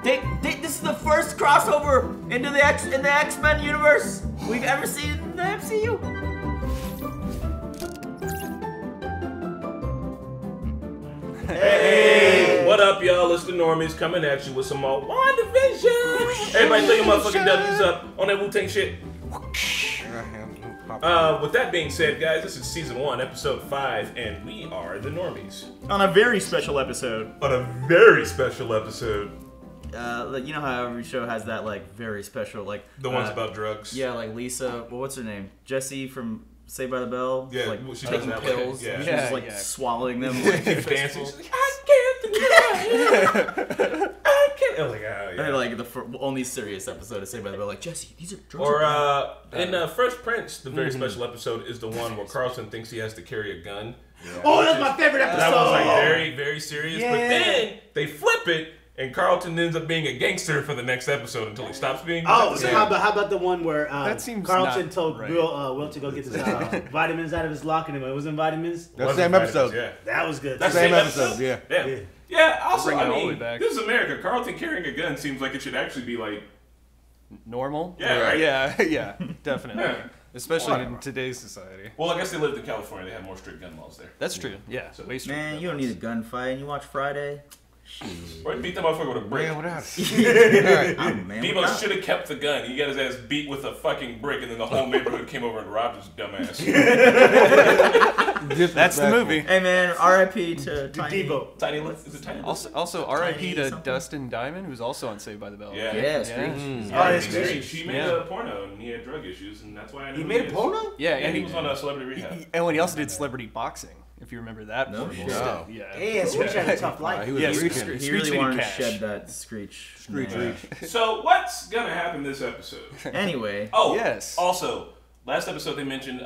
This is the first crossover into the X-Men universe we've ever seen in the MCU. Hey, what up, y'all? It's the Normies coming at you with some more WandaVision. Everybody throw your motherfucking W's up on that Wu-Tang shit. With that being said, guys, this is season 1, episode 5, and we are the Normies. On a very special episode. On a very special episode. You know how every show has that like very special like the ones about drugs. Yeah, like Lisa. Well, what's her name? Jessie from Saved by the Bell. Yeah, like she taking does that pills. Yeah, she's just like swallowing them. Like, keeps dancing. She's like, I can't deny. I can't. Oh, like, oh, yeah. And like the only serious episode of Saved by the Bell, like Jessie, these are drugs. Or in Fresh Prince, the very special episode is the one where Carlton thinks he has to carry a gun. Yeah. Oh, that's my favorite episode. That was like very, very serious. Yeah. But then they flip it. And Carlton ends up being a gangster for the next episode until he stops being. Oh, so how about the one where Carlton told Will to go get his vitamins out of his locker room? It wasn't vitamins. That's the same episode. Yeah, that was good. That's the same episode. Yeah. Yeah. Also, I mean, this is America. Carlton carrying a gun seems like it should actually be like normal. Yeah. Right? Yeah. Definitely. Yeah. Especially in today's society. Well, I guess they lived in California. They have more strict gun laws there. That's true. Yeah. So, man, you don't need a gunfight. And you watch Friday. Or beat that motherfucker with a brick. Yeah, without Bebo should have kept the gun. He got his ass beat with a fucking brick, and then the whole neighborhood came over and robbed his dumbass. That's the movie. Hey man, R.I.P. to Debo. Tiny Lips. Is it Tiny Lips? Also R.I.P. to Dustin Diamond, who's also on Saved by the Bell. Yeah. Screech. She made a porno, and he had drug issues, and that's why I knew he made a porno. Yeah, and he was on a Celebrity Rehab. And when he also did Celebrity Boxing. If you remember that. No. Yeah. Hey, Screech had a tough life. He was he really wanted to shed that Screech. So what's gonna happen this episode? Anyway. Oh, yes. Also, last episode they mentioned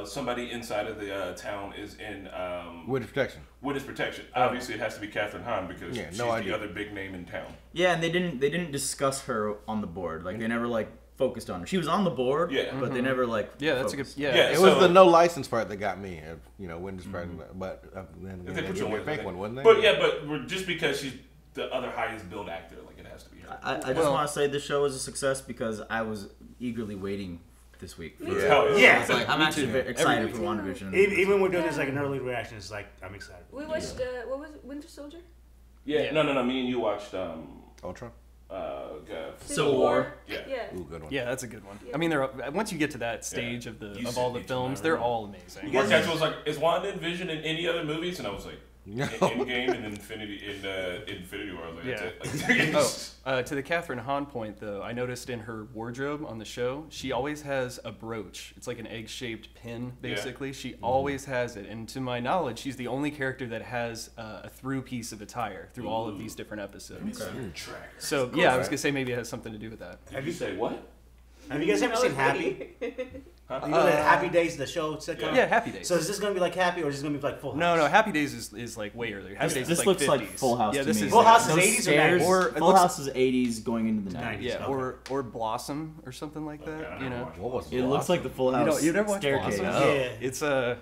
somebody inside of the town is in witness protection. Witness protection. Obviously, it has to be Catherine Hahn because she's the other big name in town. Yeah, and they didn't discuss her on the board. Like they never focused on her. She was on the board, but they never that's a good. It was the no license part that got me. Witness protection, but then they put you on a fake one, wasn't they? But just because she's the other highest billed actor, it has to be her. I just want to say this show was a success because I was eagerly waiting this week. I'm actually very excited for WandaVision. Even when we're doing this an early reaction, it's like I'm excited. We watched what was it, Winter Soldier? Yeah, no. Me and you watched Ultron. Civil War. Yeah. Ooh, good one. Yeah, that's a good one. I mean, once you get to that stage of all the films, they're all amazing. Mark Hatch was like, "Is Wanda and Vision in any other movies?" And I was like, "No." Endgame and Infinity War. I was like, "That's it." To the Catherine Hahn point, though, I noticed in her wardrobe on the show, she always has a brooch. It's like an egg-shaped pin, basically. Yeah. She always has it, and to my knowledge, she's the only character that has a through piece of attire through all of these different episodes. So yeah, I was gonna say maybe it has something to do with that. Have you say what? Have you guys ever seen Happy? You know that Happy Days, the show sitcom? Yeah, Happy Days. So is this going to be like Happy or is this going to be like Full House? No, Happy Days is like way earlier. Happy Days this is looks 50s. like Full House to me. Full House is 80s or 90s? Full House is 80s going into the 90s. Yeah, or Blossom or something like that. What was it looks like the Full House you never watched staircase. Blossom? Yeah. It's a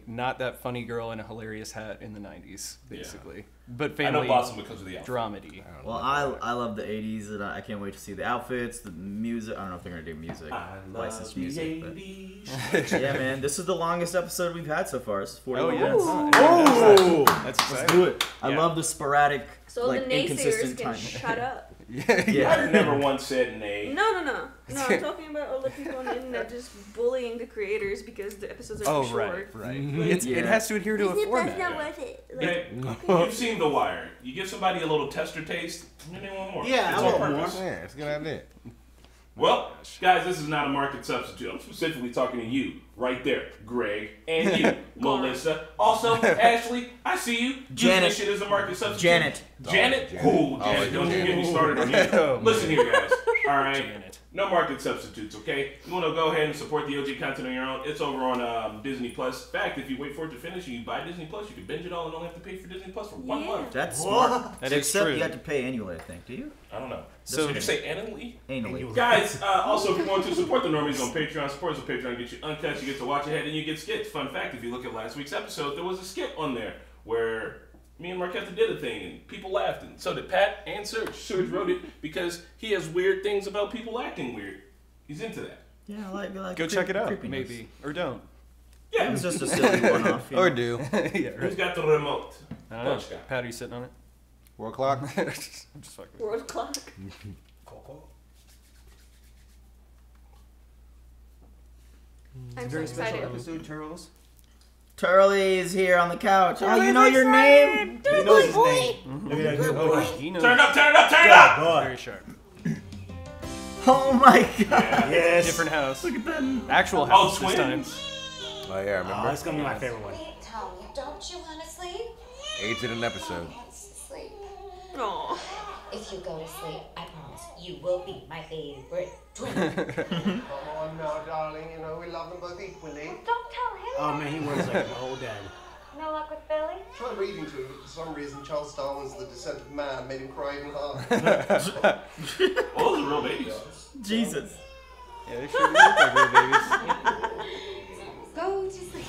not that funny girl in a hilarious hat in the 90s, basically. Yeah. But family I know Blossom because of the dramedy. Well, I love the 80s, and I can't wait to see the outfits, the music. I don't know if they're gonna do music, licensed music. But yeah, man, this is the longest episode we've had so far. It's 40 minutes. Oh, that's exciting. Let's do it. I love the sporadic, so the inconsistent naysayers can shut up. Yeah. I've never once said nay. No. I'm talking about all the people on the internet just bullying the creators because the episodes are too short. Right. It has to adhere to a format. That's not worth it. You've seen The Wire. You give somebody a little tester taste, and then they want more. Yeah, I want more. Yeah, it's a good idea. Well, guys, this is not a market substitute. I'm specifically talking to you, right there, Greg, and you, Melissa. Also, Ashley, I see you. Janet. Using this shit as a market substitute. Janet. Janet? Janet, don't you get me started on you. Listen here, guys. All right? No market substitutes, okay? You want to go ahead and support the OG content on your own? It's over on Disney Plus. In fact, if you wait for it to finish and you buy Disney Plus, you can binge it all and only have to pay for Disney Plus for 1 month. That's smart. That is Except true. you have to pay annually, I think. Do you? I don't know. So did you say annually? Annually. Guys, also, if you want to support the Normies on Patreon, support us on Patreon, get you uncut, you get to watch ahead, and you get skits. Fun fact, if you look at last week's episode, there was a skit on there where Me and Marquetta did a thing, and people laughed, and so did Pat and Serge. Serge wrote it because he has weird things about people acting weird. He's into that. Yeah, I like go check it out, maybe. Or don't. Yeah. It was just a silly one-off. Or do. Yeah, right. Who's got the remote? I don't know. Pat, are you sitting on it? World clock? I'm just fucking with World clock. I'm so excited. Episode, Turtles. Turley's here on the couch. Oh, you know your name? He knows his name. Look at that good boy. He knows. Turn it up, turn it up, turn it up! Boy. Very sharp. Oh my god. Yes. Different house. Look at that. Actual house this time. twins. Oh yeah, remember? Oh, it's gonna be my favorite one. Tell me, don't you want to sleep? 8 in an episode. Sleep. Aww. If you go to sleep, I promise you will be my favorite twin. Come on now, darling. You know we love them both equally. Don't tell him. Oh man, he works like an old dad. No luck with Billy? Tried reading to him, but for some reason Charles Darwin's The Descent of Man made him cry even harder. Oh, those are real babies. Jesus. Yeah, they sure do look like real babies. Go to sleep.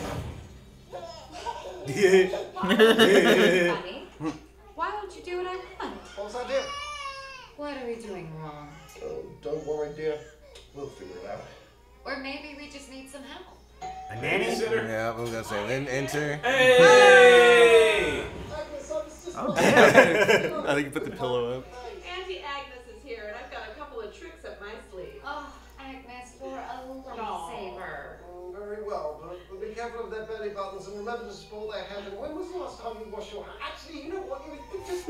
Yeah. Honey, why don't you do what I want? What's that, dear? What are we doing wrong? Oh, don't worry, dear. We'll figure it out. Or maybe we just need some help. A nanny? Yeah, I was gonna say, then enter. Hey! Oh, damn. I think you put the pillow up. Auntie Agnes is here, and I've got a couple of tricks up my sleeve. Oh, Agnes, you're a lifesaver. Oh, very well, but be careful of their belly buttons and remember to support their head. And when was the last time you washed your hands? Actually, you know what? You just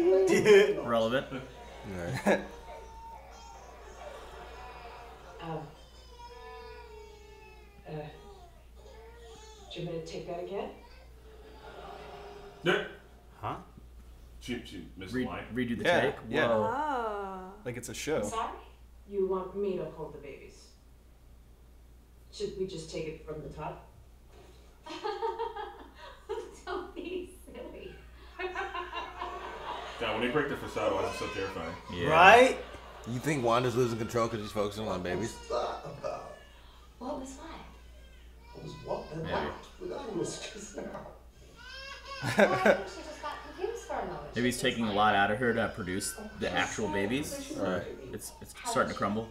Relevant. Right. Do you want me to take that again? Yeah. Huh? She missed the line. Redo the Yeah, take? yeah. Whoa. Ah. Like it's a show. Sorry? You want me to hold the babies? Should we just take it from the top? Don't be silly. God, when they break the facade, why is it so terrifying? Yeah. Right? You think Wanda's losing control because she's focusing on babies? What's that about? What was what? What was what? They're Maybe. whacked with animals just now. Oh, I think she just got confused for a moment. Maybe he's taking a lot out of her to produce the actual babies. Or it's starting to crumble.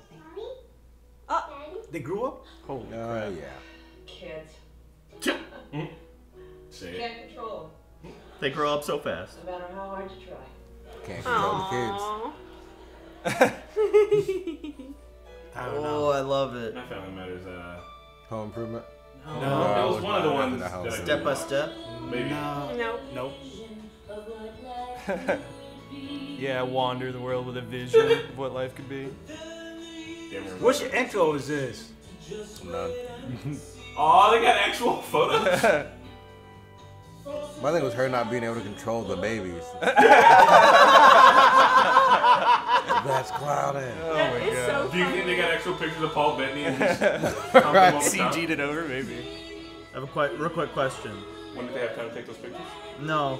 They grew up? Holy Oh, crap. yeah. Kids. Say it. Can't control They grow up so fast. them, no matter how hard you try. Can't control Aww. I don't know. Oh, I love it. My Family Matters. Home Improvement? No, it was one of the ones. That that I Step by really step. liked. Maybe. No. Nope. Yeah, wander the world with a vision of what life could be. Damn, remember. Which intro is this? None. Oh, they got actual photos. My thing was her not being able to control the babies. That's clouded. Oh my It's god. so Do you think funny. they got actual pictures of Paul Bettany and just right. CG'd it over, maybe. I have a real quick question. When did they have time to take those pictures? No.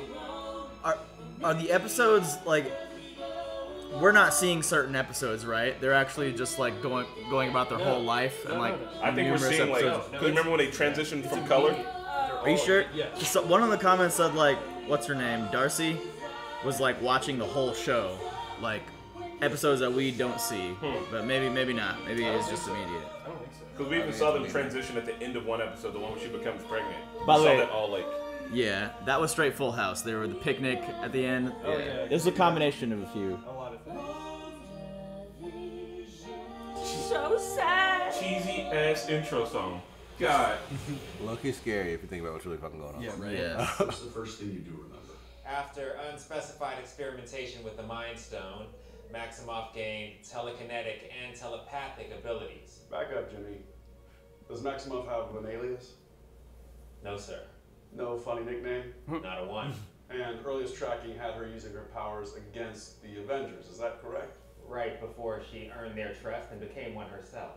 Are the episodes like we're not seeing certain episodes, right? They're actually just like going about their whole life and like I think we're numerous seeing like. episodes. Cause remember when they transitioned from color? Are you sure? Yeah. So one of the comments said like, what's her name? Darcy was like watching the whole show, like episodes that we don't see. But maybe not. Maybe it is just immediate. I don't think so. Because we even saw them transition at the end of one episode, the one where she becomes pregnant. By the we saw way- that all like. Yeah, that was straight Full House. There were the picnic at the end. Oh, yeah. It was a combination of a few. A lot of things. So sad. Cheesy ass intro song. God. Low-key scary if you think about what's really fucking going on. Yeah, right. Yeah. What's the first thing you do remember? After unspecified experimentation with the Mind Stone, Maximoff gained telekinetic and telepathic abilities. Back up, Jimmy. Does Maximoff have an alias? No, sir. No funny nickname? Not a one. And earliest tracking had her using her powers against the Avengers, is that correct? Right before she earned their trust and became one herself.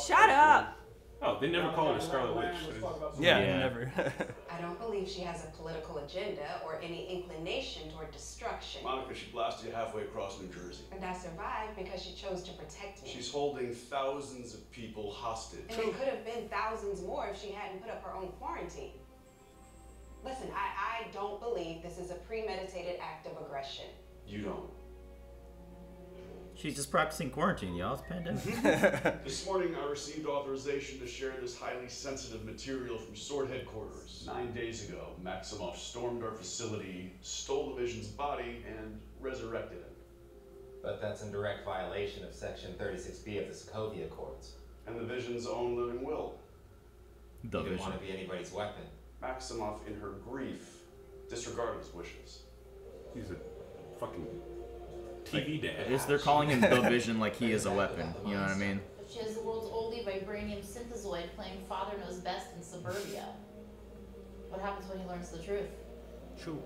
Shut up. Oh, they never called her Scarlet Witch. Yeah, Yeah. never. I don't believe she has a political agenda or any inclination toward destruction. Monica, she blasted you halfway across New Jersey. And I survived because she chose to protect me. She's holding thousands of people hostage. And it could have been thousands more if she hadn't put up her own quarantine. Listen, I don't believe this is a premeditated act of aggression. You don't. She's just practicing quarantine, y'all. It's a pandemic. This morning I received authorization to share this highly sensitive material from S.W.O.R.D headquarters. 9 days ago, Maximoff stormed our facility, stole the Vision's body, and resurrected him. But that's in direct violation of Section 36B of the Sokovia Accords. And the Vision's own living will. He didn't want to be anybody's weapon. Maximoff, in her grief, disregarded his wishes. He's a fucking TV dad. It's, they're calling him the Vision like he is a weapon. You know what I mean? But she has the world's only vibranium synthezoid playing Father Knows Best in Suburbia. What happens when he learns the truth? True.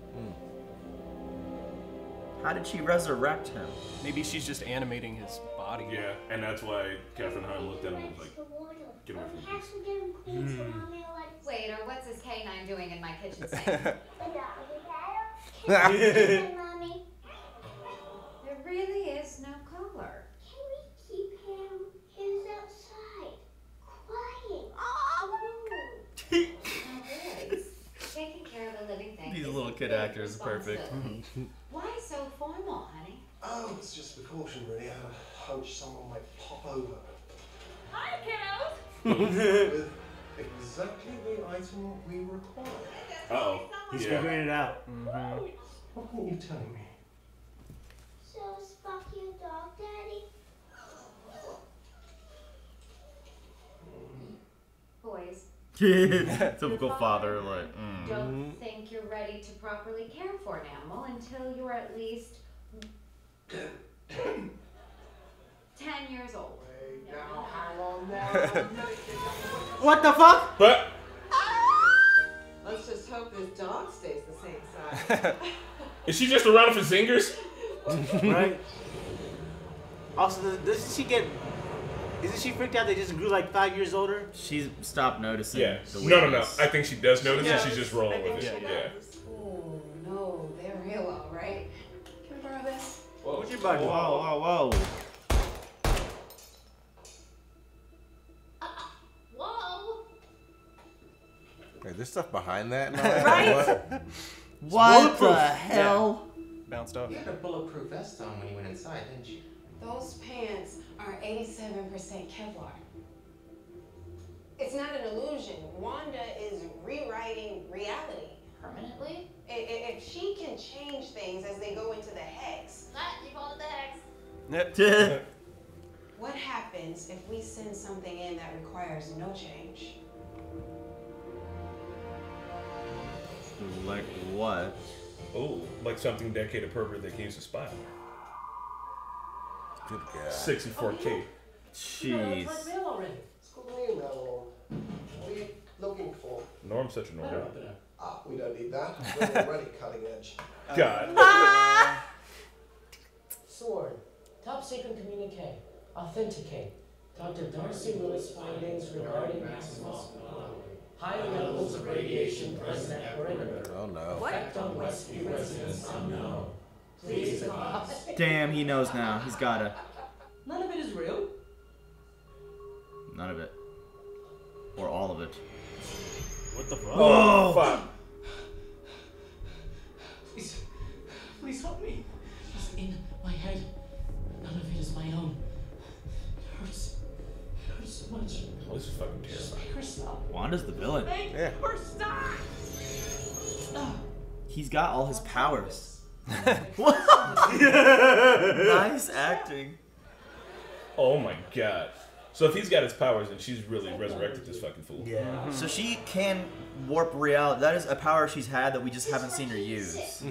How did she resurrect him? Maybe she's just animating his body. Yeah, and that's why Catherine Hahn looked at him and was like, get away from this. Wait, or what's this K9 doing in my kitchen sink? Mommy. There really is no color. Can we keep him? He's outside, crying. Oh, boys, taking care of a living thing. These little kid actors are perfect. Why so formal, honey? Oh, it's just precaution, really. I had a hunch someone might pop over. Hi, kiddos. With exactly the item we require. Uh-oh. He's figuring it out. What are you telling me? So, Sparky your dog, Daddy? Boys. Typical father, like. Don't think you're ready to properly care for an animal until you're at least 10 years old. Wait, now, hang on now. What the fuck? But Let's just hope this dog stays the same size. is she just around for zingers? Right. Also, doesn't she get? Isn't she freaked out? They just grew like 5 years older. She's stopped noticing. Yeah. The No. weirdness. I think she does notice and she's just rolling with it. Yeah. Oh no, they're real, all right. Can I borrow this? What's your budget? Whoa. Whoa! Hey, there's stuff behind that. And all Right? that. What the hell? Bounced off. You had a bulletproof vest on when you went inside, didn't you? Those pants are 87% Kevlar. It's not an illusion. Wanda is rewriting reality. Permanently? If she can change things as they go into the hex, You called it the hex. Yep. what happens if we send something in that requires no change? Like what? Oh, like something decade appropriate that can use a spy. Good God. 64K. Jeez. It's got an email on. What are you looking for? Norm's such a normal. Ah, we don't need that. We're already cutting edge. God. S.W.O.R.D. Top secret communique. Authenticate. Dr. Darcy Lewis findings regarding Maximus. High levels of radiation present at perimeter. Oh no. Effect on Westview residents unknown. Please advise. Damn, he knows now. He's gotta. None of it is real. None of it. Or all of it. What the fuck? Oh, fuck. Please help me. It's in my head. None of it is my own. It hurts. It hurts so much. Oh, this is fucking terrible. Just make her stop. Wanda's the villain. Make Yeah. her stop. He's got all his powers. Nice acting. Oh my god. So if he's got his powers, then she's really resurrected this fucking fool. Yeah. So she can warp reality. That is a power she's had that we just haven't seen her use.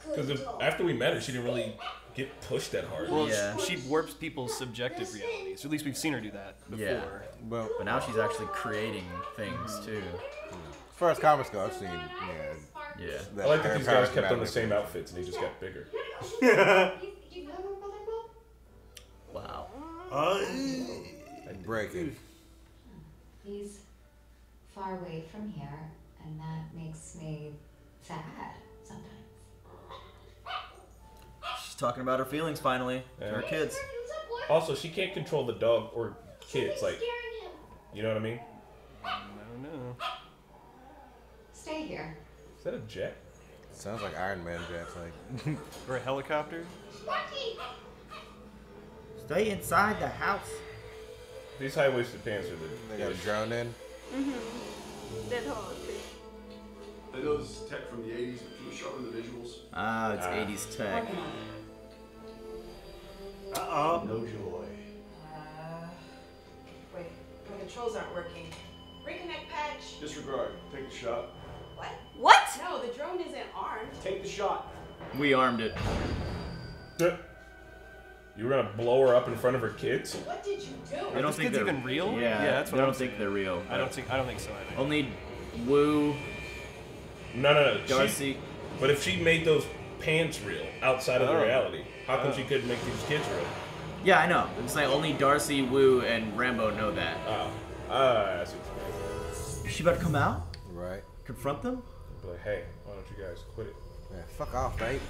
Because after we met her, she didn't really get pushed that hard. Well, Yeah. she warps people's subjective realities. Or at least we've seen her do that before. Yeah. Well, But now she's actually creating things too. as far as comics go, I've seen. Yeah. I like that these guys kept on the Madeline same Fields. outfits and they just got bigger. Wow. Breaking. He's far away from here, and that makes me sad sometimes. She's talking about her feelings finally. To her kids. Also, she can't control the dog or kids. Like, you know what I mean? I don't know. Stay here. that a jet? Sounds like Iron Man jets, like. Or a helicopter. Stay inside the house. These high-waisted pants are the. They got a drone in. Dead hard. I know this is tech from the 80s, but can you sharpen the visuals? Ah, it's 80s tech. Uh-oh. No joy. Wait, my controls aren't working. Reconnect patch. Disregard. Take the shot. What? What? No, the drone isn't armed. Take the shot. We armed it. You were gonna blow her up in front of her kids? What did you do? I don't think they're even real. Yeah, that's what I I'm don't think they're real. I don't think so either. Only Wu. No. Darcy. But if she made those pants real outside of the reality, how come she couldn't make these kids real? Yeah, I know. It's like only Darcy, Wu, and Rambo know that. Oh. I see what Is she about to come out? Right. Confront them? you're like, hey, why don't you guys quit it? Yeah, fuck off, mate.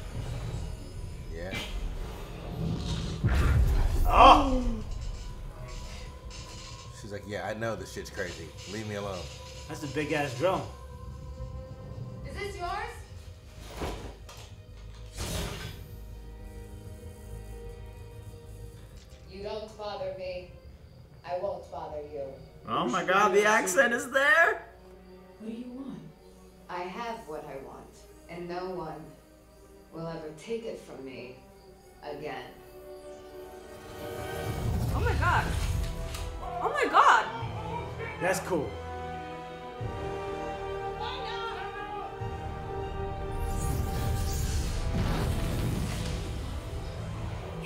Yeah. Oh! She's like, yeah, I know this shit's crazy. Leave me alone. That's a big ass drone. Is this yours? You don't bother me. I won't bother you. Oh my god, the accent is there? What do you want? I have what I want, and no one will ever take it from me again. Oh my god. Oh my god. That's cool.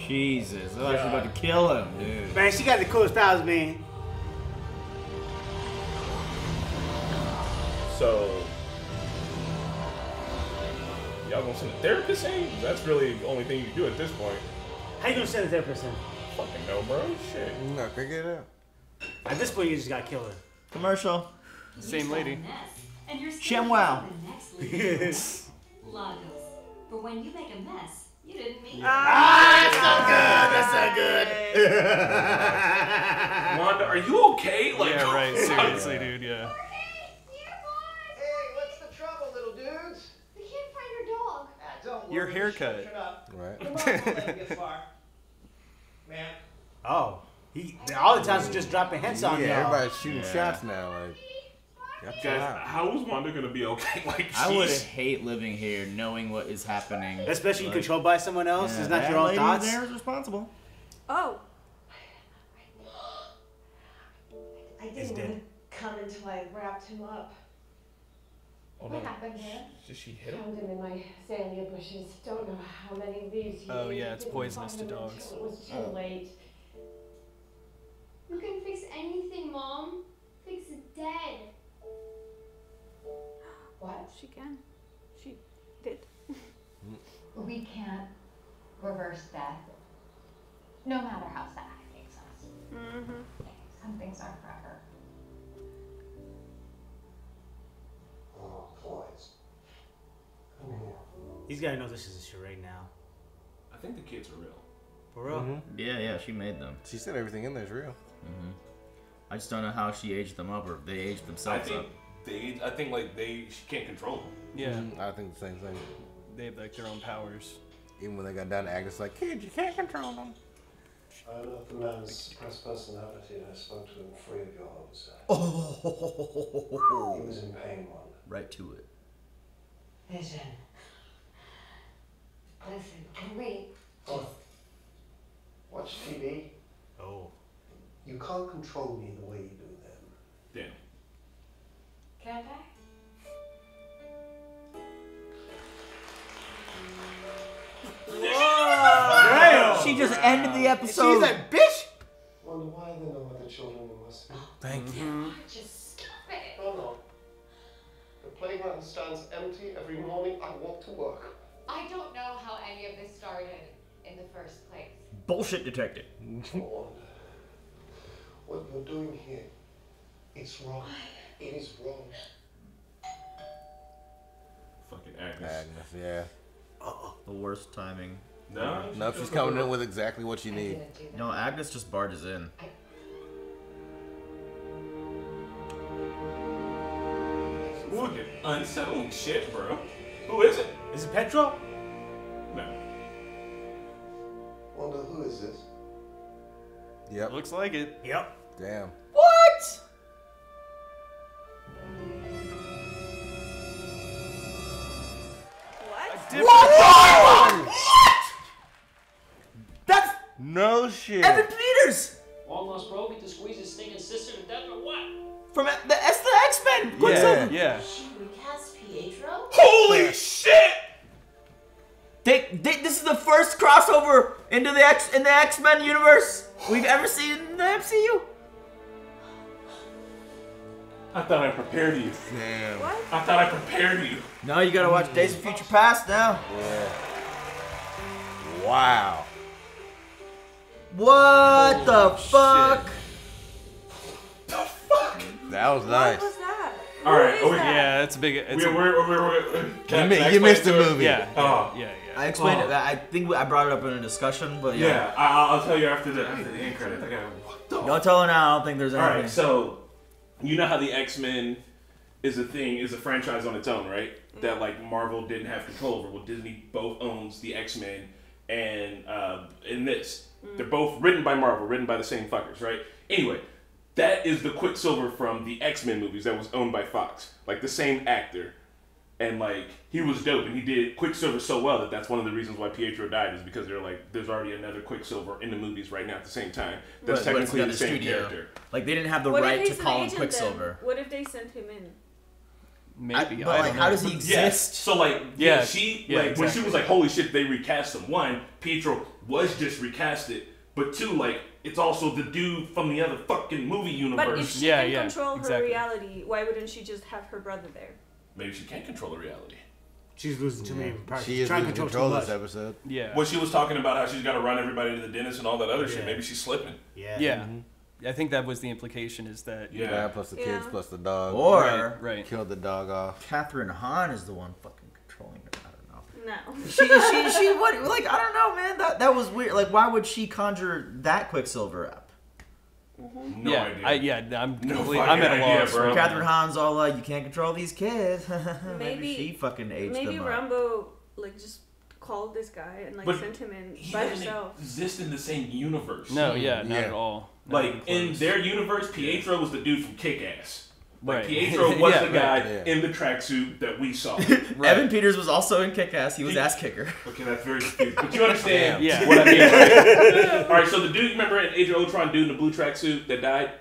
Jesus, I thought she was about to kill him, dude. Man, she got the coolest powers, man. So, y'all gonna send a therapist in? That's really the only thing you can do at this point. How you gonna send a therapist in? Fucking no, bro. Shit. No, figure it out. At this point, you just gotta kill her. Commercial. Same lady. And you're ShamWow. Lagos. But when you make a mess, you didn't mean That's not good. That's not good. Wanda, are you okay? Like, Yeah, right. Seriously, dude. Yeah. Hey, what's the trouble, little dudes? We can't find your dog. Don't worry. Your haircut. Shut up. Right. The mom won't let you get far. Ma'am. Oh, all the times he's just dropping hints on Yeah, y'all. everybody's shooting shots now. Like, guys, how is Wanda gonna be okay? Like, I would hate living here knowing what is happening. Especially like, controlled by someone else. yeah, It's not that your own lady thoughts. there is responsible. Oh. I It's didn't dead. want to come until I wrapped him up. What happened here? Did she hit him? Found him in my salvia bushes. Don't know how many leaves he Oh, ate. yeah, it's Didn't poisonous find to him dogs. until It was too Oh. late. You can fix anything, Mom. Fix it dead. What? She can. She did. We can't reverse death, no matter how sad it makes us. Mm-hmm. Some things are forever. Oh, boys. Come here. He's gotta know this is a charade now. I think the kids are real. For real? Mm-hmm. Yeah, she made them. She said everything in there is real. Mm-hmm. I just don't know how she aged them up or if they aged themselves up. She can't control them. Yeah. I think the same thing. They have like their own powers. Even when they got down to Agnes, like, kid, you can't control them. I know the man's suppressed personality and I spoke to him free of your homicide. Oh. He was in pain, Wanda. Right to it. Vision. Listen, can we Oh. Watch TV. Oh. You can't control me the way you do them. Damn. Can't I? Damn. She just ended the episode. She's like, bitch. Wonder why there are no other children in West. Thank you. Just stop it. No, no. The playground stands empty every morning I walk to work. I don't know how any of this started in the first place. Bullshit detected. Wanda, what you're doing here, it's wrong. It is wrong. Fucking Agnes. Agnes, yeah. The worst timing. No? No, she's coming in with exactly what you need. No, Agnes just barges in. Fucking unsettling shit, bro. Who is it? Is it Petro? No. Wanda, who is this? Yep. Looks like it. Yep. Damn. What? What? That's no shit. Evan Peters Long lost bro get to squeeze his stinking sister to death or what? from the X-Men. Quicksilver. Yeah. She recast Pietro? Holy shit! This is the first crossover into the X-Men universe we've ever seen in the MCU. I thought I prepared you. Damn. What? I thought I prepared you. No, you gotta watch Days of Future Past now. Yeah. Wow. What the fuck? That was nice. What was that? All right. Who is that? Yeah, it's a big. It's You missed the movie. Yeah. Oh. Yeah. I explained it. I think I brought it up in a discussion, but yeah. Yeah, I'll tell you after the end credits. I got what the Don't tell her now. I don't think there's anything. All right, so you know how the X-Men is a franchise on its own, right? That like Marvel didn't have control over. Well, Disney both owns the X-Men and in this. They're both written by Marvel, written by the same fuckers, right? Anyway, that is the Quicksilver from the X-Men movies that was owned by Fox. Like the same actor. And like he was dope, and he did Quicksilver so well that's one of the reasons why Pietro died is because they're like, there's already another Quicksilver in the movies right now at the same time. That's technically the same character. Like they didn't have the What if right he's to an call him agent Quicksilver. then? What if they sent him in? Maybe. But like, how does he Yes. exist? So like, Yeah, she yeah, like when she exactly. was like, holy shit, they recast him. One, Pietro was just recasted, but two, like it's also the dude from the other fucking movie universe. But if she can control her reality, why wouldn't she just have her brother there? Maybe she can't control her reality. She's losing too many parts. She She's is trying to losing control control too this much. episode. Yeah. Well, she was talking about how she's got to run everybody to the dentist and all that other shit. Maybe she's slipping. Yeah. I think that was the implication is that Yeah, plus the kids, plus the dog. Or right. Killed the dog off. Catherine Hahn is the one fucking controlling her. I don't know. No. She what? Like I don't know, man. That was weird. Like why would she conjure that Quicksilver up? No idea. I'm fucking I'm at a idea, loss. bro. Catherine Hahn's all like, you can't control these kids. Maybe she fucking aged maybe them up. Rambo like just called this guy and like But sent him in he by doesn't himself. exist in the same universe. No, not at all. Not Like even in close. their universe, Pietro was the dude from Kick-Ass. Like Right. Pietro was Yeah, the guy right. in the tracksuit that we saw. Evan Peters was also in Kick-Ass. He was ass kicker. Okay, that's very confusing. But you understand Yeah. what I mean, right? All right, so the dude, remember in Age of Ultron, dude in the blue tracksuit that died,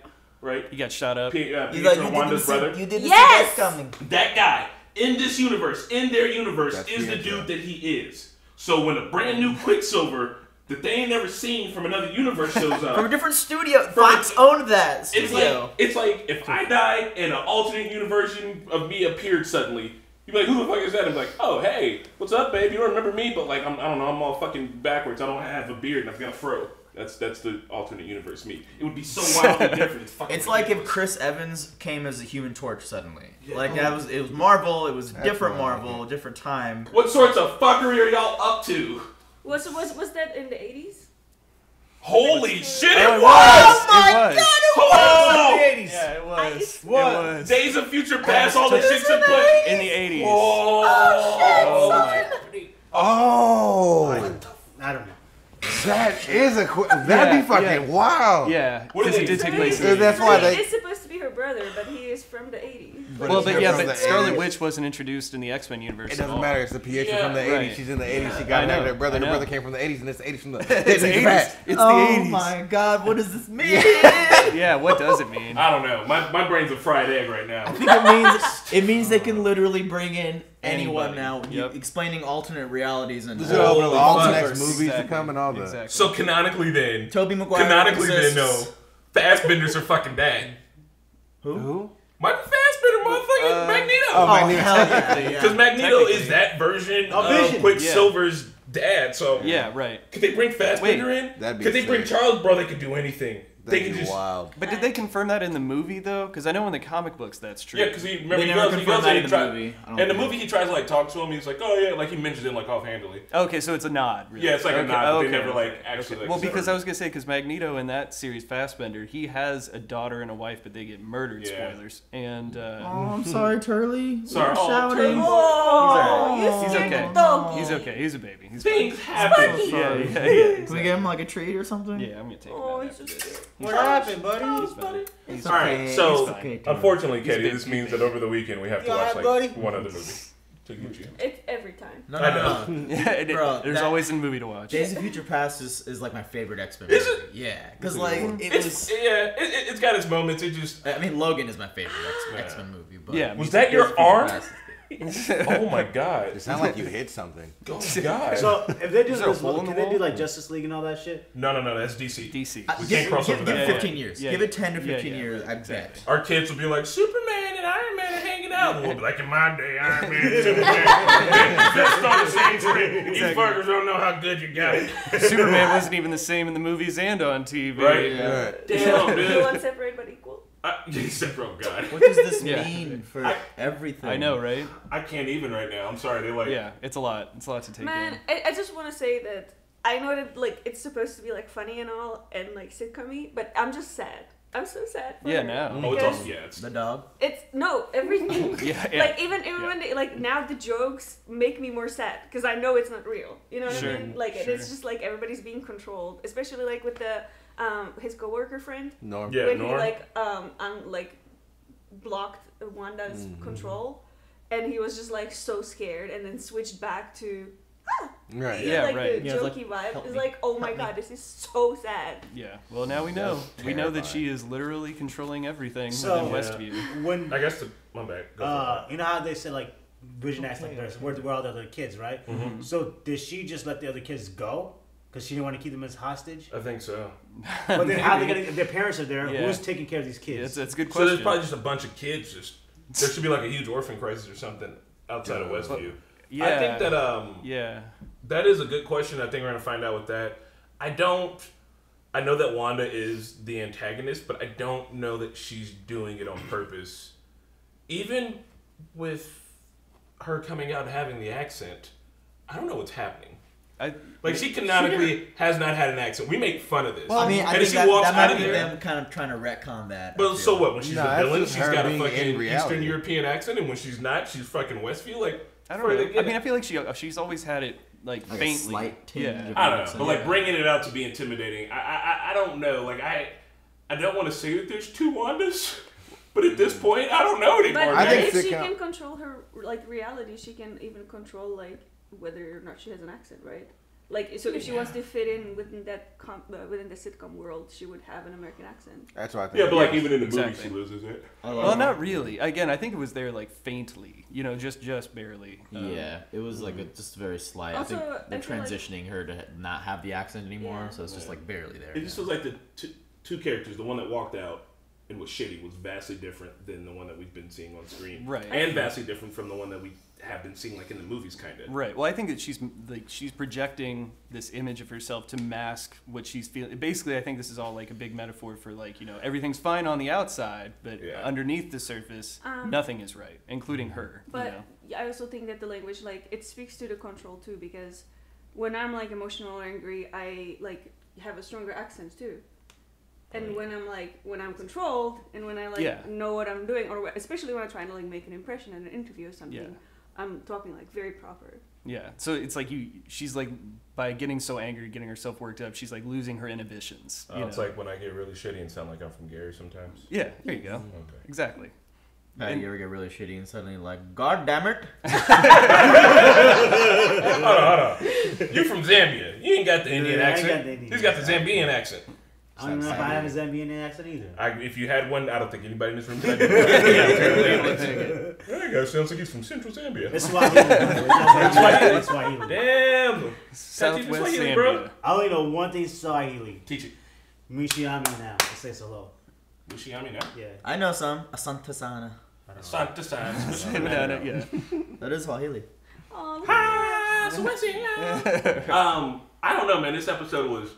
right? He got shot up. Pietro, Wanda's brother. You didn't Yes! see that coming. That guy in this universe, in their universe, That's is the Pietro. dude that he is. So when a brand new Quicksilver that they ain't never seen from another universe shows up, From a different studio. Fox owned that it's studio. like if I died and an alternate universe of me appeared suddenly, you'd be like, who the fuck is that? I'm like, oh hey, what's up, babe? You don't remember me, but like I don't know, I'm all fucking backwards. I don't have a beard and I've got a fro. That's the alternate universe me. It would be so wildly different. It's fucking. It's like if ridiculous. Chris Evans came as a Human Torch suddenly. Like it was Marvel. It was different Marvel, different time. What sorts of fuckery are y'all up to? Was that in the 80s? Holy shit! It Oh, was. Oh my It was. god! Oh! Yeah, it was. What? It was. Days of Future Past, all this shit took place. In the 80s. Oh, Oh, I don't know. that is that'd be fucking wild. Yeah, What because did it they did take say? place in Yeah, the that's 80s. why It's supposed to be her brother, but he is from the 80s. Well, it's but from the Scarlet 80s. Witch wasn't introduced in the X-Men universe. It at doesn't all. matter. It's the Pietro Yeah, from the 80s. right. She's in the 80s. She I got married know, to her brother. I Her know. brother came from the 80s, and it's the 80s from the. It's the 80s. It's the Oh 80s. my god! What does this mean? Yeah, what does it mean? I don't know. My brain's a fried egg right now. I think it means they can literally bring in anyone now. Yep. Explaining alternate realities and This is all the next multiverse. movies to Exactly. come and all that. Exactly. So canonically, then, Tobey Maguire canonically, then, no, exists. Fassbenders are fucking dead. Who? Michael Fassbender, motherfucker, Magneto. Oh, Magneto. hell yeah! Because Magneto Technically. is that version Oh, of Vision. Quicksilver's dad. So Yeah, right. could they bring Fassbender in? That'd be Could they bring sick. Charles? Bro, they could do anything. They can just wild. But did they confirm that in the movie though? Because I know in the comic books that's true. Yeah, because he goes in the movie. In the movie, he tries to like talk to him. He's like, "Oh yeah," like he mentions it like offhandedly. Okay, so it's a nod. Really. Yeah, it's like a nod. But they never like actually. Like, well, because I was gonna say, because Magneto in that series, Fassbender, he has a daughter and a wife, but they get murdered. Yeah. Spoilers. And oh, I'm sorry, Turley. Sorry, shouting. He's okay. He's okay. He's a baby. He's Things happen. Yeah. Exactly. Can we give him like a treat or something? Yeah, I'm gonna take him. What happened, buddy? It's all right. okay. So, It's okay, unfortunately, Katie, this means that over the weekend we have to watch like one other movie to get you. It's every time. No. Yeah, Bro, there's always a movie to watch. Days of Future Past is like my favorite X-Men movie. Is it? Yeah, because like it's got its moments. It just. I mean, Logan is my favorite X-Men movie. But yeah. Was that your arm? Oh my god! It sounded like you hit something. Oh god! So if they do this, can they do like Justice League and all that shit? No, that's DC. DC. We can't cross over Give that. it 15 years. Yeah, give it 10 to 15 yeah, years. I bet. Our kids will be like, Superman and Iron Man are hanging out. And we'll be like, in my day, Iron Man and Superman. That's on the same screen. These fuckers don't know how good you got it. Superman wasn't even the same in the movies and on TV. Right? Yeah. Damn, dude. You want separate but equal? Oh god. What does this mean for everything? I know, right? I can't even right now. I'm sorry. They like. Yeah, it's a lot. It's a lot to take Man, in. I just want to say that I know that like it's supposed to be like funny and all and like sitcom-y, but I'm just sad. I'm so sad. For her now. Oh, it's awesome. Yeah, it's the dog. It's no everything. Yeah. Like even when they, like now the jokes make me more sad because I know it's not real. You know what I mean? Like it's just like everybody's being controlled, especially like with the his coworker friend. Norm. Yeah, when Norm. he like blocked Wanda's control, and he was just like so scared, and then switched back to Right. Yeah, like right. the jokey vibe. It's like, oh my god, this is so sad. Yeah. Well, now we know. We know that she is literally controlling everything within Westview. When I guess my bad. You know how they said like Vision acts like there's where all the other kids, right? Mm-hmm. So did she just let the other kids go because she didn't want to keep them as hostage? I think so. But then how are they gonna? If their parents are there, Yeah. who's taking care of these kids? That's a good So question. there's probably just a bunch of kids. There should be like a huge orphan crisis or something outside of Westview. Yeah. I think that yeah. that is a good question. I think we're gonna find out with that. I know that Wanda is the antagonist, but I don't know that she's doing it on purpose. Even with her coming out and having the accent, I don't know what's happening. She canonically has not had an accent. We make fun of this. Well, I mean, I think that might be them kind of trying to retcon that. But so what? When she's a villain, she's got a being fucking in Eastern European accent, and when she's not, she's fucking Westview. Like, I don't know. I mean, I feel like she's always had it like faintly. A slight tinge of I don't know, accent. but like bringing it out to be intimidating. I don't know. Like I don't want to say that there's two Wandas, but at this point, I don't know anymore. But man. if she can control her like reality, she can even control like whether or not she has an accent, right? Like, so if she wants to fit in within that within the sitcom world, she would have an American accent. That's what I think. Yeah, but like even in the movie, she loses it. Well, not really. Again, I think it was there like faintly, just barely. Yeah, it was like just very slight. Also, I think they're I feel like- transitioning her to not have the accent anymore, so it's just like barely there. It just feels like the two characters, the one that walked out and was shitty, was vastly different than the one that we've been seeing on screen, Right. And vastly different from the one that we have been seeing like in the movies, kind of. Right. Well, I think that she's projecting this image of herself to mask what she's feeling. Basically, I think this is all like a big metaphor for like, everything's fine on the outside, but underneath the surface, nothing is right, including her. But I also think that the language, like, it speaks to the control too, because when I'm like emotional or angry, I like have a stronger accent too. And when I'm controlled and when I know what I'm doing, or especially when I'm trying to like make an impression in an interview or something, I'm talking like very proper. Yeah. So it's like she's like, by getting so angry, getting herself worked up, she's like losing her inhibitions. It's like when I get really shitty and sound like I'm from Gary sometimes. Yeah, there you go. Okay. Exactly. You ever get really shitty and suddenly like, God damn it! Hold on. You from Zambia. You ain't got the Indian accent. He's got the Zambian accent. I don't know if I have a Zambian accent either. If you had one, I don't think anybody in this room could. That guy sounds like he's from Central Zambia. It's Swahili. It's Swahili. Damn. Southwest Swahili, Zambia. bro. I only know one thing Swahili. Teach it. Mishiami now. It says hello. Mishiami now? Yeah. I know some. Asante Sana. Asante Sana. Yeah. That is Swahili. I don't know, man. This episode was,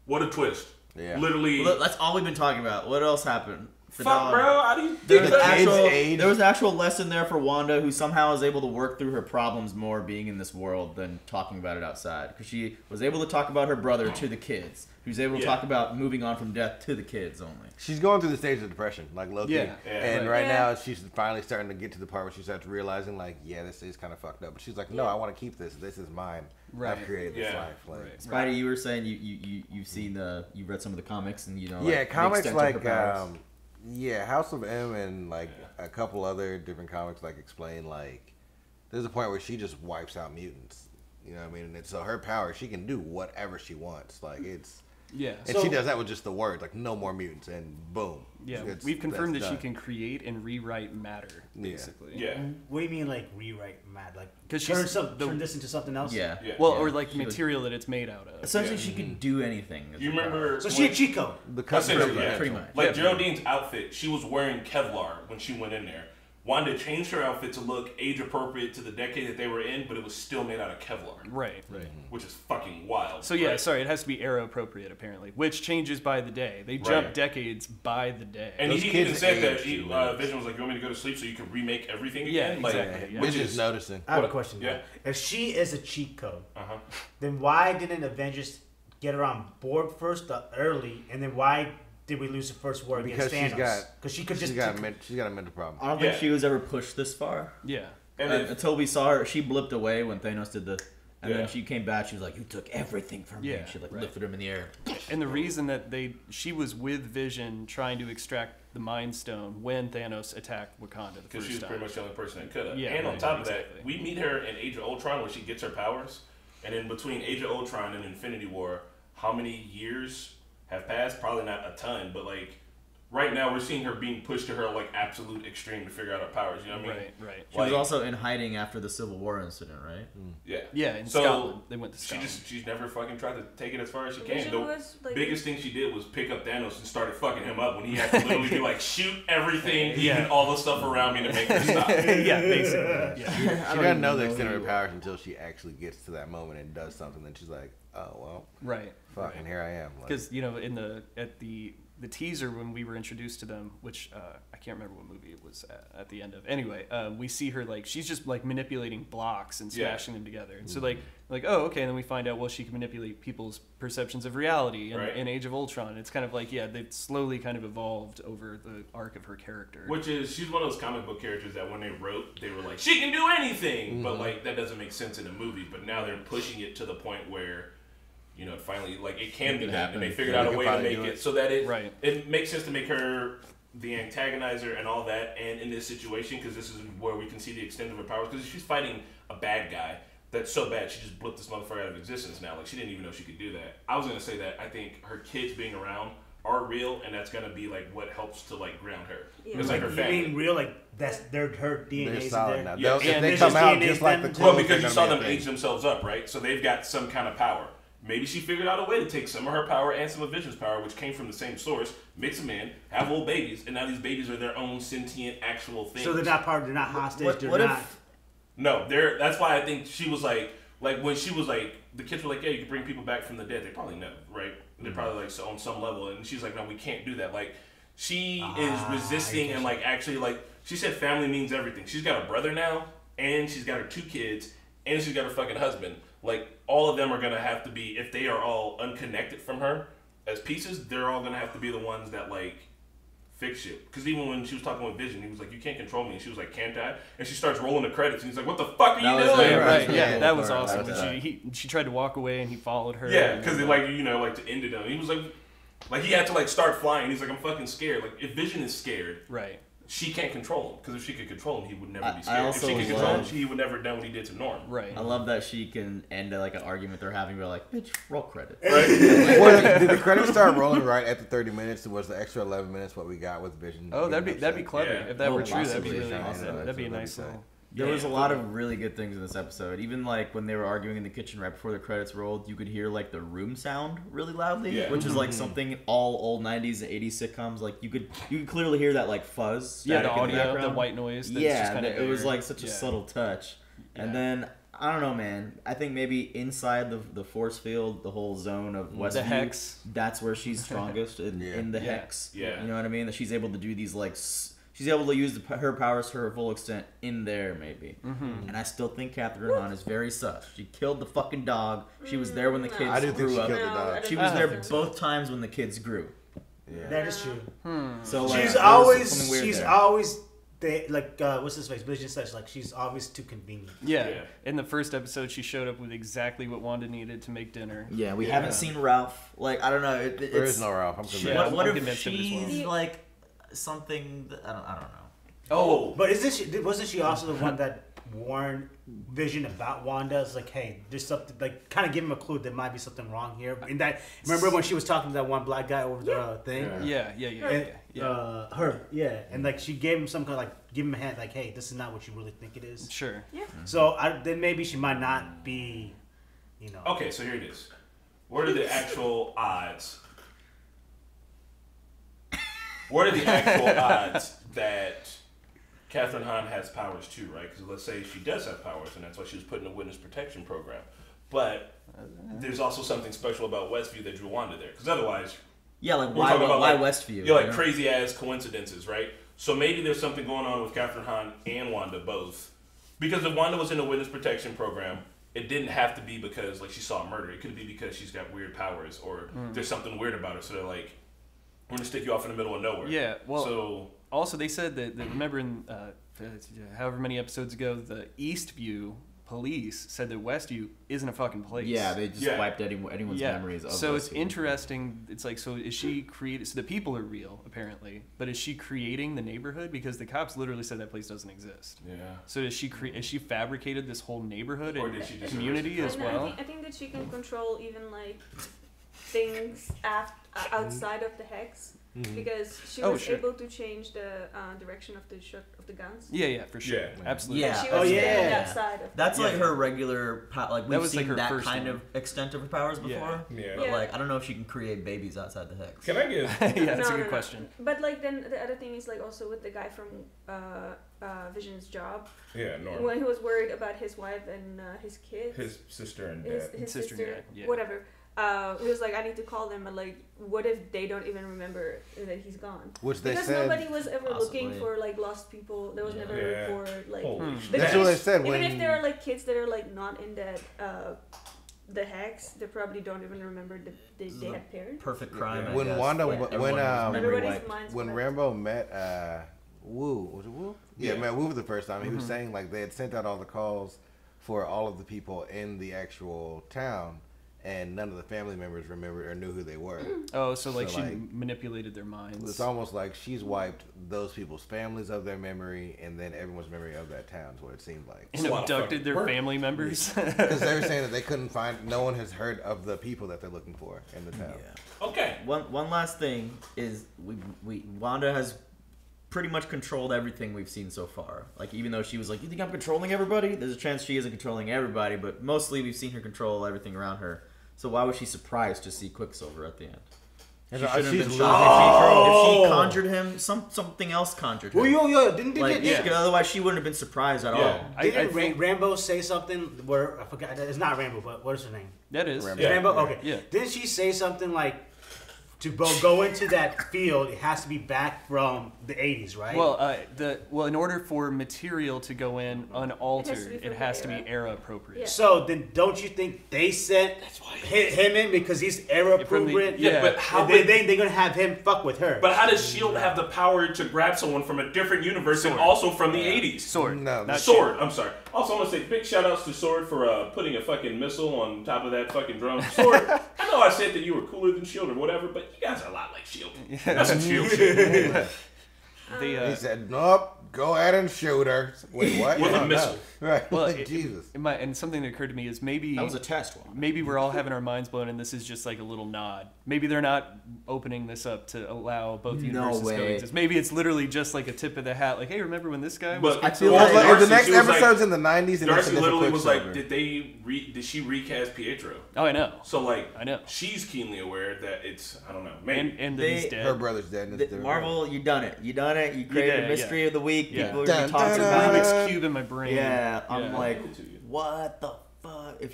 what a twist. Yeah. Literally. Well, that's all we've been talking about. What else happened? Fuck, bro. How do you there was an actual lesson there for Wanda, who somehow is able to work through her problems more being in this world than talking about it outside. Because she was able to talk about her brother to the kids. Who's able to talk about moving on from death to the kids only. She's going through the stage of depression, like Loki. Yeah. And right now, she's finally starting to get to the part where she starts realizing, like, yeah, this is kind of fucked up. But she's like, no, I want to keep this. This is mine. I've created this life. Like, Spidey, you were saying you've seen you read some of the comics and you know. Yeah, like, comics like House of M and like a couple other different comics like explain like there's a point where she just wipes out mutants. You know what I mean? And so her power, she can do whatever she wants. Like it's. Yeah. And she does that with just the words, like no more mutants, and boom. Yeah, we've confirmed that she can create and rewrite matter, basically. Yeah. What do you mean, like rewrite matter? Like because turn this into something else? Yeah. Well, or like the material that it's made out of. Essentially, she can do anything. You remember? So she a cheat code. Pretty much. Like Geraldine's outfit, she was wearing Kevlar when she went in there. Wanda changed her outfit to look age appropriate to the decade that they were in, but it was still made out of Kevlar. Right. Which is fucking wild. So yeah, sorry, it has to be era appropriate apparently, which changes by the day. They jump decades by the day. And he even said that Vision was like, "You want me to go to sleep so you can remake everything again?" Yeah, exactly. Which is noticing. I have a question. Yeah. If she is a cheat code, then why didn't Avengers get her on board first early, and then why did we lose the first war against Thanos? Because she could just she's got a mental problem. I don't think she was ever pushed this far. Yeah. Until we saw her, she blipped away when Thanos did the. And then she came back. She was like, "You took everything from me." She like lifted him in the air. And the reason that she was with Vision trying to extract the Mind Stone when Thanos attacked Wakanda the first time. Because she was pretty much the only person that could have. Yeah, and on top of that, we meet her in Age of Ultron where she gets her powers. And in between Age of Ultron and Infinity War, how many years have passed? Probably not a ton, but like right now we're seeing her being pushed to her like absolute extreme to figure out her powers. You know what I mean? Right. She was also in hiding after the Civil War incident, right? Yeah. Yeah, in Scotland. They went to Scotland. She's never fucking tried to take it as far as she can. The biggest thing she did was pick up Thanos and started fucking him up when he had to literally be like, shoot everything, even all the stuff around me to make him stop. Yeah, basically. Yeah. She doesn't know the extent of her powers until she actually gets to that moment and does something. Then she's like, oh well. Right. Fucking here I am. Because you know, at the teaser when we were introduced to them, which I can't remember what movie it was at the end of. Anyway, we see her like she's just like manipulating blocks and smashing them together. And so like oh okay, and then we find out she can manipulate people's perceptions of reality in Age of Ultron. It's kind of like they've slowly kind of evolved over the arc of her character. Which is she's one of those comic book characters that when they wrote they were like she can do anything, but like that doesn't make sense in a movie. But now they're pushing it to the point where. You know, finally, like it can be done, and they figured out a way to make it so that it makes sense to make her the antagonizer and all that. And in this situation, because this is where we can see the extent of her powers, because she's fighting a bad guy that's so bad she just blipped this motherfucker out of existence now. Like she didn't even know she could do that. I was gonna say that I think her kids being around are real, and that's gonna be like what helps to like ground her. Yeah. It's like her family. You mean real? Like that's her DNA. They're solid now. Yeah, if they come out just like the well, because you saw them age themselves up, right? So they've got some kind of power. Maybe she figured out a way to take some of her power and some of Vision's power, which came from the same source, mix them in, have old babies, and now these babies are their own sentient, actual things. So they're not they're not hostage. No, that's why I think she was like when she was like, the kids were like, yeah, you can bring people back from the dead. They probably know, right? They're probably like on some level, and she's like, no, we can't do that. Like, she is resisting and like actually like she said, family means everything. She's got a brother now, and she's got her 2 kids, and she's got her fucking husband. Like, all of them are going to have to be, if they are all unconnected from her as pieces, they're all going to have to be the ones that, like, fix shit. Because even when she was talking with Vision, he was like, you can't control me. And she was like, can't I? And she starts rolling the credits, and he's like, what the fuck are you doing? Right. Yeah, that was awesome. She tried to walk away, and he followed her. Yeah, because like, you know, like, to end it on. He was like, he had to, like, start flying. He's like, I'm fucking scared. Like, if Vision is scared. Right. She can't control him, because if she could control him, he would never be scared. If she could control him, he would never have done what he did to Norm. Right. I love that she can end like an argument they're having. We're like, bitch, roll credit. Right. Did the credits start rolling right at the 30 minutes? And was the extra 11 minutes what we got with Vision? Oh, that'd be clever. Yeah. If that were true, that'd be really awesome. That'd be a nice little. There was a lot of really good things in this episode. Even like when they were arguing in the kitchen right before the credits rolled, you could hear like the room sound really loudly, which is like something all old 90s and 80s sitcoms. Like you could clearly hear that like fuzz. Yeah, the audio, the white noise. Yeah, it was like such a subtle touch. And then I don't know, man. I think maybe inside the force field, the whole zone of Westview, the hex. That's where she's strongest in the hex. Yeah. You know what I mean? That she's able to do these like. She's able to use her powers to her full extent in there, maybe. And I still think Catherine Hahn is very sus. She killed the fucking dog. She was there when the kids I do think grew she up. killed the dog. She was there both times when the kids grew. Yeah. That is true. So like, she's there. always like what's his face? Vision says like she's always too convenient. Yeah. In the first episode, she showed up with exactly what Wanda needed to make dinner. Yeah, we haven't seen Ralph. Like I don't know. There is no Ralph. I'm convinced. What if she's like something? That, I don't know. Oh, but wasn't she also the one that warned Vision about Wanda? It's like, hey, there's something, like, kind of give him a clue there might be something wrong here. In that, remember when she was talking to that one black guy over the thing? And like she gave him some kind of like, give him a hint, like, hey, this is not what you really think it is. Sure. Yeah. So then maybe she might not be, you know. Okay, so here it is. What are the actual odds? What are the actual odds that Catherine Hahn has powers too, right? Because let's say she does have powers, and that's why she was put in a witness protection program. But there's also something special about Westview that drew Wanda there. Because otherwise, yeah, like why Westview? You're like crazy ass coincidences, right? So maybe there's something going on with Catherine Hahn and Wanda both. Because if Wanda was in a witness protection program, it didn't have to be because like she saw a murder. It could be because she's got weird powers or there's something weird about her. So they're like, we're gonna stick you off in the middle of nowhere. Yeah. Well. So also they said that remember in however many episodes ago, the Eastview police said that Westview isn't a fucking place. Yeah, they just wiped anyone's memories of So Westview. it's interesting. It's like, so is she created? So the people are real apparently, but is she creating the neighborhood? Because the cops literally said that place doesn't exist. Yeah. So is she fabricated this whole neighborhood Or and did she just community as well? I think that she can control even like things outside of the hex. Because she was able to change the direction of the guns. Yeah, for sure. Yeah. Absolutely. Yeah. She was that side of That's like her regular like we've seen like that kind of extent of her powers before. Yeah. But like I don't know if she can create babies outside the hex. Can I give? Yeah, that's a good question. But like then the other thing is like also with the guy from Vision's job. Yeah, Norm. When he was worried about his wife and his kids. His sister and dad. His sister and dad. Yeah. Whatever. He was like, I need to call them, but like, what if they don't even remember that he's gone? Which they because said nobody was ever looking for like lost people. There was never a report. Like, that's what they said. Even if there are like kids that are like not in that the hex, they probably don't even remember that they had parents. Perfect crime. When Wanda, when wiped. Rambo met Wu, was it Wu? Yeah, met Wu for the first time. He was saying like they had sent out all the calls for all of the people in the actual town. And none of the family members remembered or knew who they were. Oh, so like she manipulated their minds. It's almost like she's wiped those people's families of their memory, and then everyone's memory of that town. Is what it seemed like. And abducted their family members. Because they were saying that they couldn't find. No one has heard of the people that they're looking for in the town. Yeah. Okay. One last thing is Wanda has pretty much controlled everything we've seen so far. Like even though she was like, "You think I'm controlling everybody?" There's a chance she isn't controlling everybody, but mostly we've seen her control everything around her. So why was she surprised to see Quicksilver at the end? She shouldn't have been shocked. If she conjured him, something else conjured him. Otherwise she wouldn't have been surprised at all. Didn't Rambo say something where I forgot? It's not Rambo, but what is her name? That is Rambo. Okay. Yeah. Didn't she say something like, to go into that field, it has to be back from the 80s, right? Well, in order for material to go in unaltered, it has to be era appropriate. Yeah. So then, don't you think they sent him in because he's era appropriate? Yeah, but how they're gonna have him fuck with her? But how does S.W.O.R.D have the power to grab someone from a different universe and also from the 80s? S.W.O.R.D. No, S.W.O.R.D. I'm sorry. Also, I want to say big shout outs to S.W.O.R.D for putting a fucking missile on top of that fucking drone. S.W.O.R.D. I know I said that you were cooler than S.W.O.R.D. or whatever, but you guys are a lot like S.W.O.R.D. That's some S.W.O.R.D. shit. He said, "Nope, go ahead and shoot her." Wait, what? With a missile. Right. Well, Jesus. And something that occurred to me is maybe that was a test one. Maybe we're all having our minds blown, and this is just like a little nod. Maybe they're not opening this up to allow both universes to coexist. Maybe it's literally just like a tip of the hat. Like, hey, remember when this guy was? But I feel like the next episode's in the 90s, and Darcy literally was like, did she recast Pietro? Oh, I know. So like, I know she's keenly aware that it's I don't know, maybe. And that he's dead. Her brother's dead. Marvel, you done it. You created a mystery of the week. Yeah. People are talking about Rubik's Cube in my brain. Yeah, I'm like, what the fuck? If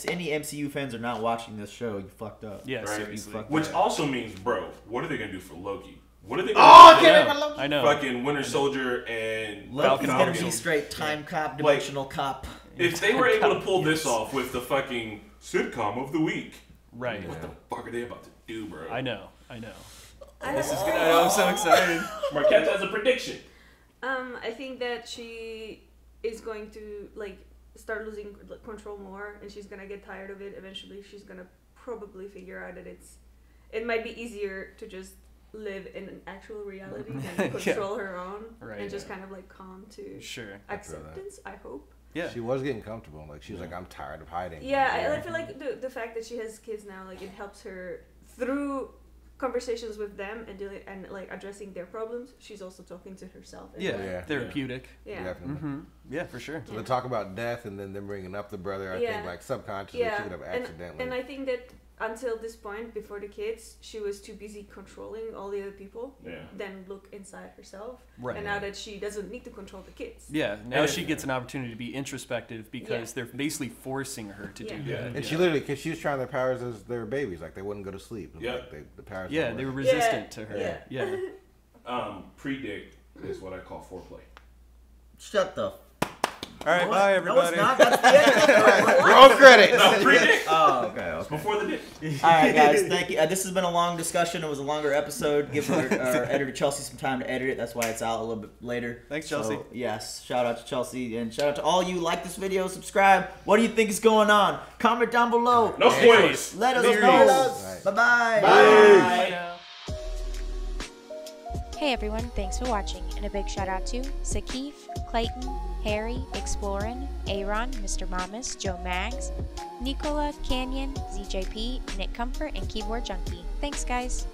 any MCU fans are not watching this show, you fucked up. Yeah, Right? seriously. Which also means, bro, what are they gonna do for Loki? What are they Oh, gonna do? I can't wait for Loki. I know. Fucking Winter Soldier and Loki's gonna Falcon. be straight time cop, dimensional cop. If they were able to pull this off with the fucking sitcom of the week, Right. what the fuck are they about to do, bro? I know. This is gonna. I'm so excited. Marquette has a prediction. I think that she is going to like start losing control more, and she's gonna get tired of it. Eventually, she's gonna probably figure out that it might be easier to just live in an actual reality than control her own, and just kind of like come to acceptance. I hope. Yeah, she was getting comfortable. Like she was like, I'm tired of hiding. Yeah, I feel like the fact that she has kids now, like it helps her through conversations with them and like addressing their problems. She's also talking to herself. Therapeutic. Yeah, definitely. Yeah, for sure. So they talk about death and then them bringing up the brother. I think like subconsciously she would have accidentally. And I think that until this point, before the kids, she was too busy controlling all the other people. Then look inside herself. Right. And now that she doesn't need to control the kids. Yeah. Now she gets an opportunity to be introspective because they're basically forcing her to do that. And she literally, because she was trying their powers as their babies, like they wouldn't go to sleep. Yeah. Like the powers. They were resistant to her. Yeah. Predict is what I call foreplay. Shut the. All right, bye everybody. No, it's not. That's the end. Roll credits. No, predict. Oh, okay. It's before the dick. All right, guys. Thank you. This has been a long discussion. It was a longer episode. Give our editor Chelsea some time to edit it. That's why it's out a little bit later. Thanks, Chelsea. So, yes. Shout out to Chelsea and shout out to all you. Like this video, subscribe. What do you think is going on? Comment down below. No spoilers. Let us know. Bye-bye. Bye. Hey everyone, thanks for watching, and a big shout out to Sakif, Clayton, Harry, Explorin, Aaron, Mr. Mamas, Joe Mags, Nicola, Canyon, ZJP, Nick Comfort, and Keyboard Junkie. Thanks guys!